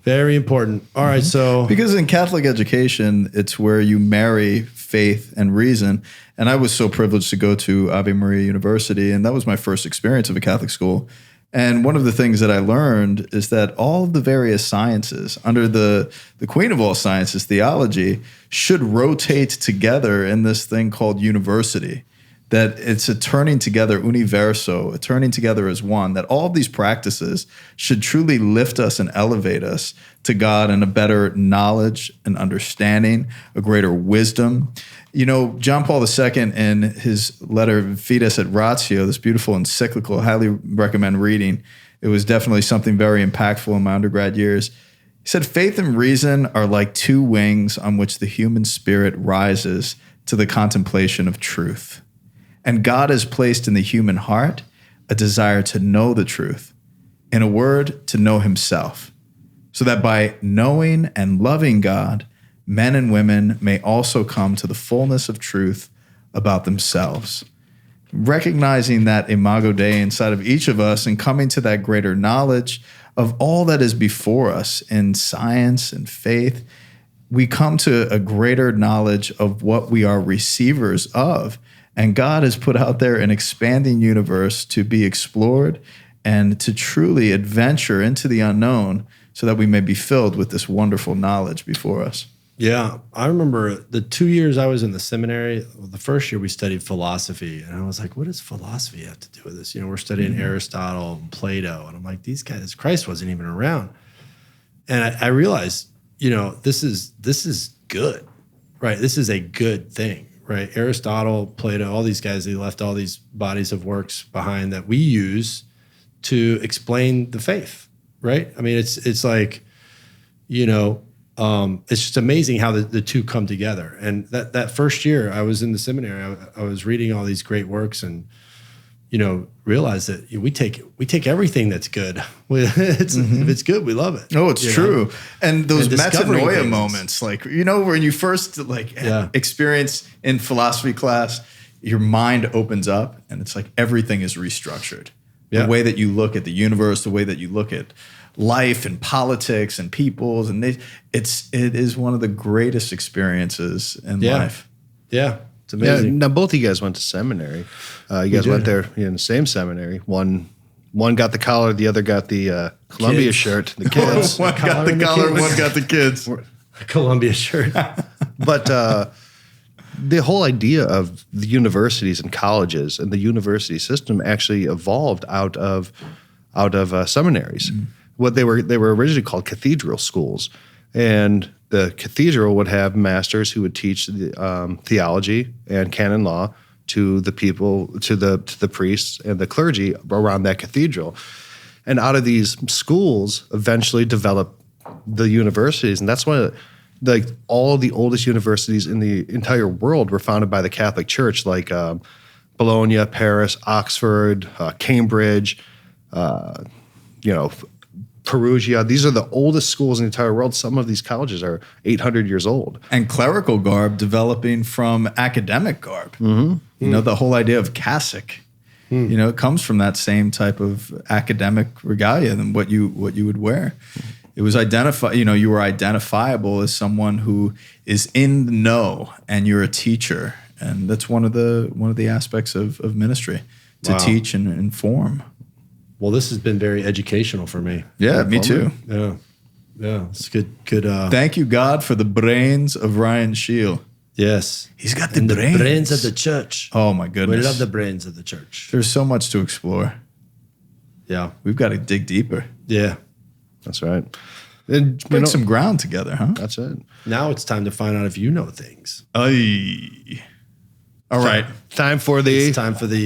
[SPEAKER 1] Very important. All right. So
[SPEAKER 2] Because in Catholic education, it's where you marry faith and reason. And I was so privileged to go to Ave Maria University, and that was my first experience of a Catholic school. And one of the things that I learned is that all of the various sciences, under the queen of all sciences, theology, should rotate together in this thing called university. that it's a turning together, universo, a turning together as one, that all of these practices should truly lift us and elevate us to God in a better knowledge and understanding, a greater wisdom. You know, John Paul II in his letter Fides et Ratio, this beautiful encyclical, I highly recommend reading. It was definitely something very impactful in my undergrad years. He said, faith and reason are like two wings on which the human spirit rises to the contemplation of truth. And God has placed in the human heart a desire to know the truth, in a word, to know himself, so that by knowing and loving God, men and women may also come to the fullness of truth about themselves. Recognizing that imago Dei inside of each of us and coming to that greater knowledge of all that is before us in science and faith, we come to a greater knowledge of what we are receivers of. And God has put out there an expanding universe to be explored and to truly adventure into the unknown so that we may be filled with this wonderful knowledge before us.
[SPEAKER 1] Yeah, I remember the 2 years I was in the seminary, the first year we studied philosophy, and I was like, what does philosophy have to do with this? You know, we're studying Aristotle and Plato, and I'm like, these guys, Christ wasn't even around. And I realized, you know, this is good, right? This is a good thing, right? Aristotle, Plato, all these guys, they left all these bodies of works behind that we use to explain the faith, right? I mean, it's like, you know, it's just amazing how the two come together. And that first year I was in the seminary, I was reading all these great works and, you know, realized that we take everything that's good. If it's good, we love it.
[SPEAKER 2] Oh, it's true. And those metanoia
[SPEAKER 1] things.
[SPEAKER 2] moments, like, you know, when you first experience in philosophy class, your mind opens up and it's like everything is restructured. The way that you look at the universe, the way that you look at life and politics and peoples, and it is one of the greatest experiences in life. Yeah,
[SPEAKER 1] it's amazing.
[SPEAKER 3] Yeah, now both of you guys went to seminary. You guys went there in the same seminary. One got the collar, the other got the Columbia shirt. The kids.
[SPEAKER 2] One got the collar, one got the kids.
[SPEAKER 1] A Columbia shirt.
[SPEAKER 3] But the whole idea of the universities and colleges and the university system actually evolved out of seminaries. What they were originally called cathedral schools, and the cathedral would have masters who would teach theology and canon law to the people, to the priests and the clergy around that cathedral. And out of these schools eventually developed the universities, and that's why all the oldest universities in the entire world were founded by the Catholic Church, like Bologna, Paris, Oxford, Cambridge, Perugia. These are the oldest schools in the entire world. Some of these colleges are 800 years old.
[SPEAKER 2] And clerical garb developing from academic garb. You know, the whole idea of cassock, you know, it comes from that same type of academic regalia than what you would wear. It was you were identifiable as someone who is in the know, and you're a teacher. And that's one of the aspects of ministry, to teach and inform.
[SPEAKER 1] Well, this has been very educational for me.
[SPEAKER 2] Yeah, me too.
[SPEAKER 1] Yeah, it's good.
[SPEAKER 2] Thank you, God, for the brains of Ryan Scheel.
[SPEAKER 1] Yes,
[SPEAKER 2] he's got the
[SPEAKER 1] brains of the church.
[SPEAKER 2] Oh my goodness,
[SPEAKER 1] we love the brains of the church.
[SPEAKER 2] There's so much to explore.
[SPEAKER 1] Yeah,
[SPEAKER 2] we've got to dig deeper.
[SPEAKER 1] Yeah,
[SPEAKER 3] that's right.
[SPEAKER 2] And break some ground together, huh?
[SPEAKER 3] That's it.
[SPEAKER 1] Now it's time to find out if you know things.
[SPEAKER 2] Aye. All right.
[SPEAKER 3] Time for the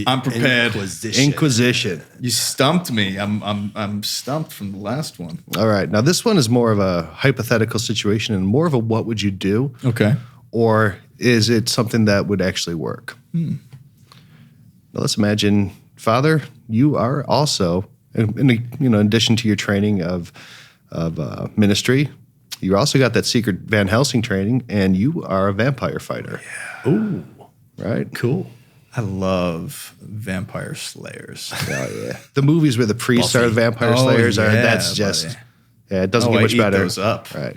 [SPEAKER 2] I'm prepared.
[SPEAKER 3] Inquisition.
[SPEAKER 2] You stumped me. I'm stumped from the last one.
[SPEAKER 3] All right. Now this one is more of a hypothetical situation and more of a what would you do?
[SPEAKER 2] Okay.
[SPEAKER 3] Or is it something that would actually work? Now let's imagine, Father, you are also, in addition to your training of ministry, you also got that secret Van Helsing training, and you are a vampire fighter.
[SPEAKER 2] Yeah.
[SPEAKER 3] Ooh. Right?
[SPEAKER 1] Cool.
[SPEAKER 2] I love vampire slayers.
[SPEAKER 3] Oh, yeah. The movies where the priests are the vampire slayers that's just, it doesn't get much better.
[SPEAKER 2] Those up.
[SPEAKER 3] Right.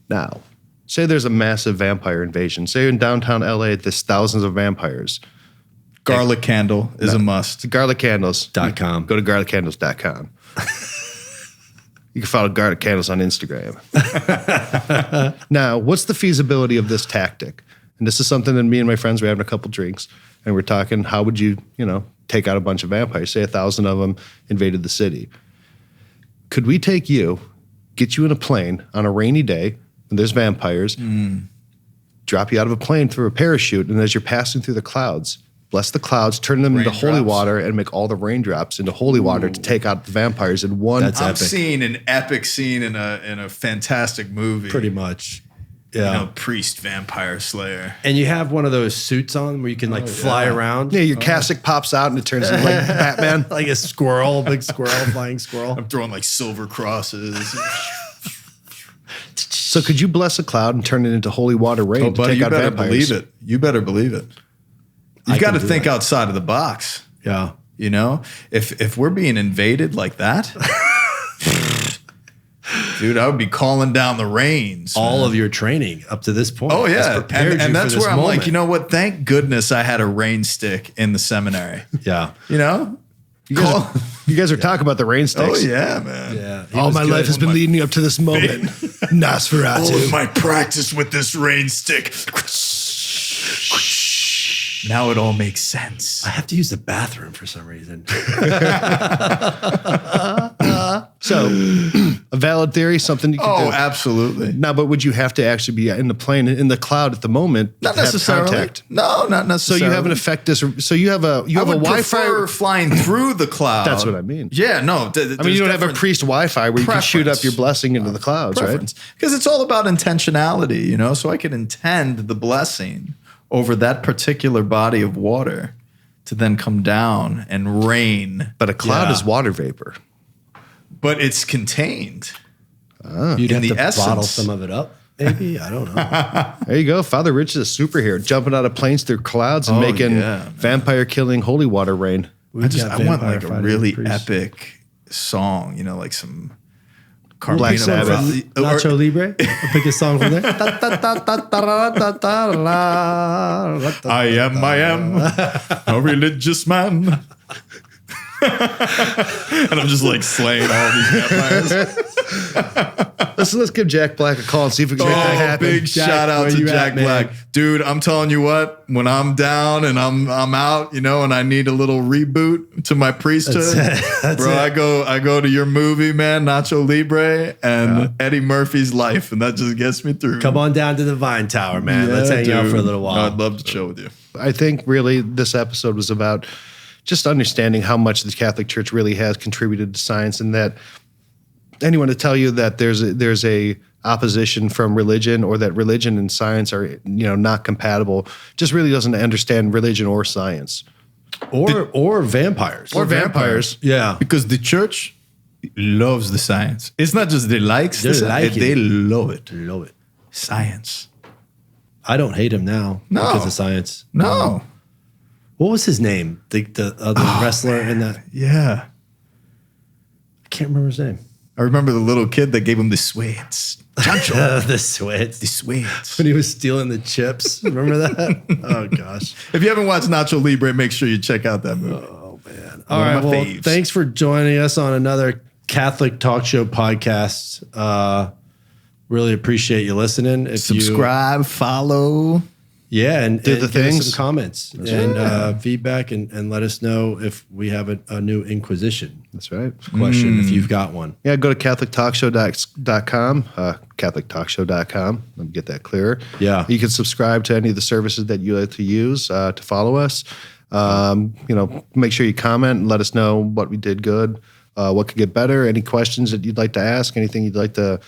[SPEAKER 3] Now, say there's a massive vampire invasion. Say in downtown LA, there's thousands of vampires.
[SPEAKER 2] Garlic candle is a must.
[SPEAKER 1] Garliccandles.com.
[SPEAKER 3] Go to garliccandles.com. You can follow Garlic Candles on Instagram. Now, what's the feasibility of this tactic? And this is something that me and my friends were having a couple drinks, and we're talking, how would you, take out a bunch of vampires? Say 1,000 of them invaded the city. Could we take you, get you in a plane on a rainy day, and there's vampires, drop you out of a plane through a parachute, and as you're passing through the clouds, bless the clouds, turn them into holy water, and make all the raindrops into holy water to take out the vampires in one.
[SPEAKER 1] That's
[SPEAKER 2] I'm
[SPEAKER 1] epic.
[SPEAKER 2] seeing an epic scene in a fantastic movie.
[SPEAKER 1] Pretty much. Yeah.
[SPEAKER 2] Priest vampire slayer.
[SPEAKER 1] And you have one of those suits on where you can fly around.
[SPEAKER 3] Yeah, your cassock pops out and it turns into like Batman.
[SPEAKER 1] Like a squirrel, big squirrel, flying squirrel.
[SPEAKER 2] I'm throwing like silver crosses.
[SPEAKER 3] So could you bless a cloud and turn it into holy water rain to
[SPEAKER 2] Buddy,
[SPEAKER 3] take
[SPEAKER 2] you
[SPEAKER 3] out
[SPEAKER 2] better
[SPEAKER 3] vampires?
[SPEAKER 2] believe it. You better believe it. You've got to think outside of the box.
[SPEAKER 1] Yeah.
[SPEAKER 2] If we're being invaded like that, dude, I would be calling down the rains.
[SPEAKER 1] All of your training up to this point.
[SPEAKER 2] Oh
[SPEAKER 1] has
[SPEAKER 2] yeah,
[SPEAKER 1] prepared
[SPEAKER 2] and
[SPEAKER 1] you
[SPEAKER 2] that's
[SPEAKER 1] for this
[SPEAKER 2] where I'm
[SPEAKER 1] moment.
[SPEAKER 2] like, you know what? Thank goodness I had a rain stick in the seminary.
[SPEAKER 1] Yeah.
[SPEAKER 3] You guys are talking about the rain sticks.
[SPEAKER 2] Oh yeah, man.
[SPEAKER 1] Yeah.
[SPEAKER 3] All my life has been leading up to this moment. Nosferatu.
[SPEAKER 2] All of my practice with this rain stick. Now it all makes sense.
[SPEAKER 1] I have to use the bathroom for some reason.
[SPEAKER 3] So, a valid theory, something you can do.
[SPEAKER 2] Oh, absolutely.
[SPEAKER 3] Now, but would you have to actually be in the plane, in the cloud at the moment?
[SPEAKER 2] Not
[SPEAKER 3] to have
[SPEAKER 2] necessarily.
[SPEAKER 3] contact?
[SPEAKER 2] No, not
[SPEAKER 3] So
[SPEAKER 2] necessarily.
[SPEAKER 3] you have an effect. So you have a
[SPEAKER 2] I would
[SPEAKER 3] Wi-Fi.
[SPEAKER 2] prefer flying through the cloud.
[SPEAKER 3] That's what I mean.
[SPEAKER 2] Yeah, no.
[SPEAKER 3] I mean, you don't have a priest Wi-Fi where you can shoot up your blessing into the clouds, right?
[SPEAKER 2] Because it's all about intentionality, so I could intend the blessing over that particular body of water to then come down and rain.
[SPEAKER 3] But a cloud
[SPEAKER 1] Yeah.
[SPEAKER 3] is water vapor.
[SPEAKER 2] But it's contained.
[SPEAKER 1] You'd have
[SPEAKER 2] the
[SPEAKER 1] to bottle
[SPEAKER 2] essence.
[SPEAKER 1] some of it up. Maybe. I don't know.
[SPEAKER 3] There you go. Father Rich is a superhero, jumping out of planes through clouds and making vampire killing holy water rain.
[SPEAKER 2] I want like a really epic song, like some
[SPEAKER 3] Black Sabbath.
[SPEAKER 1] Nacho Libre. I'll pick a song from there.
[SPEAKER 2] I am a religious man. And I'm just like slaying all these vampires.
[SPEAKER 3] Let's give Jack Black a call and see if we can make that happen.
[SPEAKER 2] Big shout out to Jack Black. Dude, I'm telling you what, when I'm down and I'm out, and I need a little reboot to my priesthood, I go to your movie, man, Nacho Libre and Eddie Murphy's Life, and that just gets me through.
[SPEAKER 1] Come on down to the Vine Tower, man.
[SPEAKER 2] Yeah,
[SPEAKER 1] Let's hang out
[SPEAKER 2] dude.
[SPEAKER 1] for a little while.
[SPEAKER 2] I'd love to chill with you.
[SPEAKER 3] I think really this episode was about just understanding how much the Catholic Church really has contributed to science, and that anyone to tell you that there's a opposition from religion or that religion and science are not compatible just really doesn't understand religion or science
[SPEAKER 1] Or vampires.
[SPEAKER 3] or vampires.
[SPEAKER 1] Yeah.
[SPEAKER 2] Because the church loves the science. It's not just they likes the science, they love it.
[SPEAKER 1] Love it.
[SPEAKER 2] Science.
[SPEAKER 1] I don't hate him now
[SPEAKER 2] No.
[SPEAKER 1] because of science.
[SPEAKER 2] No.
[SPEAKER 1] What was his name? The other wrestler in that?
[SPEAKER 2] Yeah.
[SPEAKER 1] I can't remember his name.
[SPEAKER 2] I remember the little kid that gave him the sweats.
[SPEAKER 1] The sweats.
[SPEAKER 2] The sweats.
[SPEAKER 1] When he was stealing the chips. Remember that? Oh, gosh.
[SPEAKER 2] If you haven't watched Nacho Libre, make sure you check out that movie.
[SPEAKER 1] Oh, man.
[SPEAKER 2] One
[SPEAKER 1] All
[SPEAKER 2] of
[SPEAKER 1] right.
[SPEAKER 2] my
[SPEAKER 1] Well,
[SPEAKER 2] faves.
[SPEAKER 1] thanks for joining us on another Catholic talk show podcast. Really appreciate you listening. If
[SPEAKER 2] Subscribe, follow.
[SPEAKER 1] Yeah, and
[SPEAKER 3] Do the
[SPEAKER 1] give us
[SPEAKER 3] things.
[SPEAKER 1] some comments and feedback, and let us know if we have a new Inquisition
[SPEAKER 3] That's right.
[SPEAKER 1] question, if you've got one.
[SPEAKER 3] Yeah, go to CatholicTalkShow.com, CatholicTalkShow.com. Let me get that clearer.
[SPEAKER 1] Yeah.
[SPEAKER 3] You can subscribe to any of the services that you like to use to follow us. Make sure you comment and let us know what we did good, what could get better, any questions that you'd like to ask, anything you'd like to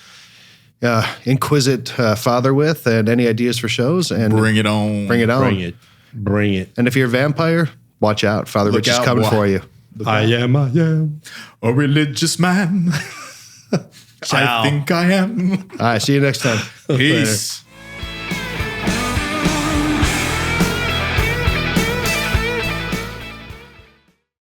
[SPEAKER 3] inquisit Father with, and any ideas for shows. And
[SPEAKER 2] Bring it on.
[SPEAKER 3] Bring it on.
[SPEAKER 1] Bring it.
[SPEAKER 3] And if you're a vampire, watch out. Father
[SPEAKER 2] Look
[SPEAKER 3] Rich is
[SPEAKER 2] out,
[SPEAKER 3] coming
[SPEAKER 2] boy.
[SPEAKER 3] for you.
[SPEAKER 1] I am.
[SPEAKER 2] A religious man.
[SPEAKER 1] Ciao.
[SPEAKER 2] I think I am.
[SPEAKER 3] All right, see you next time.
[SPEAKER 2] Peace.